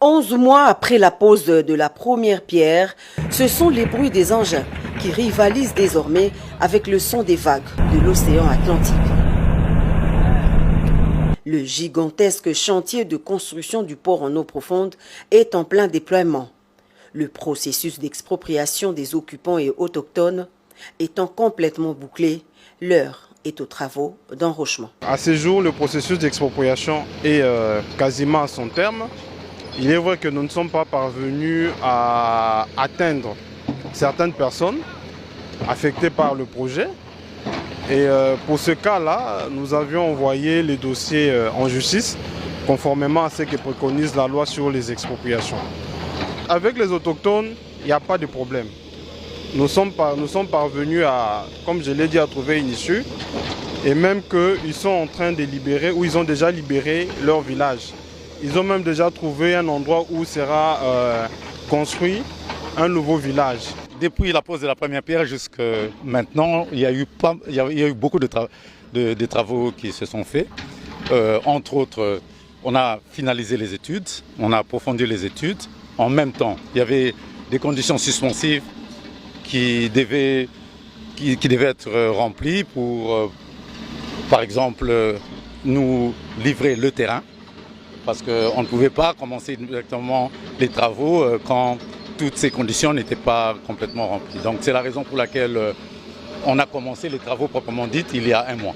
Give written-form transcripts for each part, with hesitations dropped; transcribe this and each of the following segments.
11 mois après la pose de la première pierre, ce sont les bruits des engins qui rivalisent désormais avec le son des vagues de l'océan Atlantique. Le gigantesque chantier de construction du port en eau profonde est en plein déploiement. Le processus d'expropriation des occupants et autochtones étant complètement bouclé, l'heure est aux travaux d'enrochement. À ce jour, le processus d'expropriation est quasiment à son terme. Il est vrai que nous ne sommes pas parvenus à atteindre certaines personnes affectées par le projet. Et pour ce cas-là, nous avions envoyé les dossiers en justice, conformément à ce que préconise la loi sur les expropriations. Avec les autochtones, il n'y a pas de problème. Nous sommes parvenus à, comme je l'ai dit, à trouver une issue. Et même qu'ils sont en train de libérer, ou ils ont déjà libéré leur village. Ils ont même déjà trouvé un endroit où sera construit un nouveau village. Depuis la pose de la première pierre jusqu'à maintenant, il y a eu beaucoup de travaux qui se sont faits. Entre autres, on a finalisé les études, on a approfondi les études. En même temps, il y avait des conditions suspensives qui devaient être remplies pour, par exemple, nous livrer le terrain. Parce qu'on ne pouvait pas commencer directement les travaux quand toutes ces conditions n'étaient pas complètement remplies. Donc c'est la raison pour laquelle on a commencé les travaux proprement dits il y a un mois.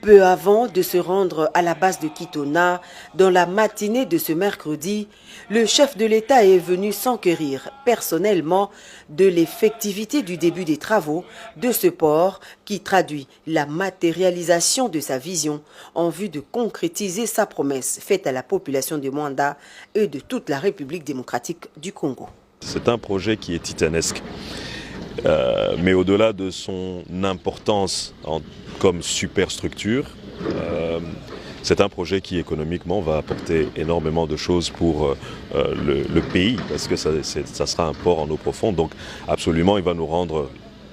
Peu avant de se rendre à la base de Kitona, dans la matinée de ce mercredi, le chef de l'État est venu s'enquérir personnellement de l'effectivité du début des travaux de ce port qui traduit la matérialisation de sa vision en vue de concrétiser sa promesse faite à la population de Mwanda et de toute la République démocratique du Congo. C'est un projet qui est titanesque, mais au-delà de son importance comme superstructure, c'est un projet qui économiquement va apporter énormément de choses pour le pays, parce que ça sera un port en eau profonde, donc absolument il va nous rendre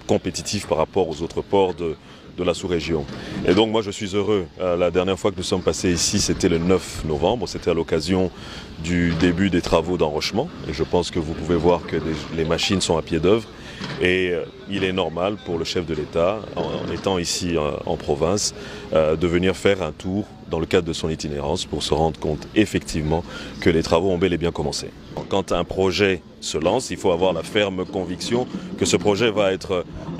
compétitifs par rapport aux autres ports de la sous-région. Et donc moi je suis heureux. La dernière fois que nous sommes passés ici, c'était le 9 novembre, c'était à l'occasion du début des travaux d'enrochement. Et je pense que vous pouvez voir que les machines sont à pied d'œuvre. Et il est normal pour le chef de l'État, en étant ici en province, de venir faire un tour dans le cadre de son itinérance pour se rendre compte effectivement que les travaux ont bel et bien commencé. Quand un projet se lance, il faut avoir la ferme conviction que ce projet va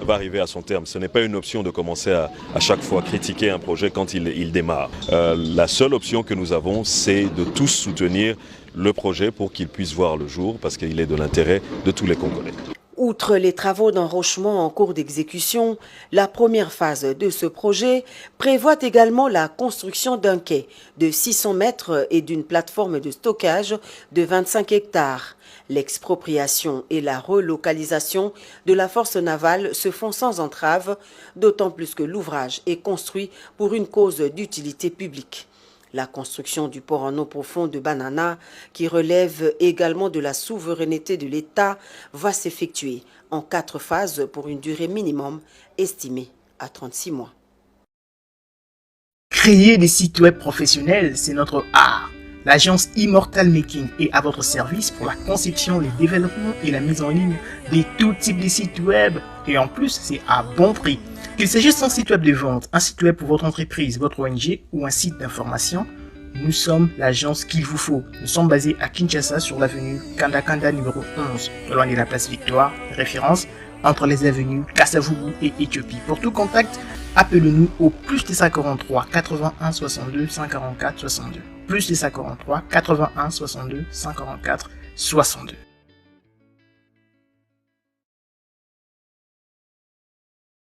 arriver à son terme. Ce n'est pas une option de commencer à chaque fois critiquer un projet quand il démarre. La seule option que nous avons, c'est de tous soutenir le projet pour qu'il puisse voir le jour, parce qu'il est de l'intérêt de tous les Congolais. Outre les travaux d'enrochement en cours d'exécution, la première phase de ce projet prévoit également la construction d'un quai de 600 mètres et d'une plateforme de stockage de 25 hectares. L'expropriation et la relocalisation de la force navale se font sans entrave, d'autant plus que l'ouvrage est construit pour une cause d'utilité publique. La construction du port en eau profonde de Banana, qui relève également de la souveraineté de l'État, va s'effectuer en 4 phases pour une durée minimum estimée à 36 mois. Créer des sites web professionnels, c'est notre art. L'agence Immortal Making est à votre service pour la conception, le développement et la mise en ligne de tout type de sites web. Et en plus, c'est à bon prix. Qu'il s'agisse d'un site web de vente, un site web pour votre entreprise, votre ONG ou un site d'information, nous sommes l'agence qu'il vous faut. Nous sommes basés à Kinshasa sur l'avenue Kanda numéro 11, loin de la place Victoire, référence entre les avenues Kassavubu et Éthiopie. Pour tout contact, appelez-nous au +243 81 62 144 62. +243 81 62 144 62.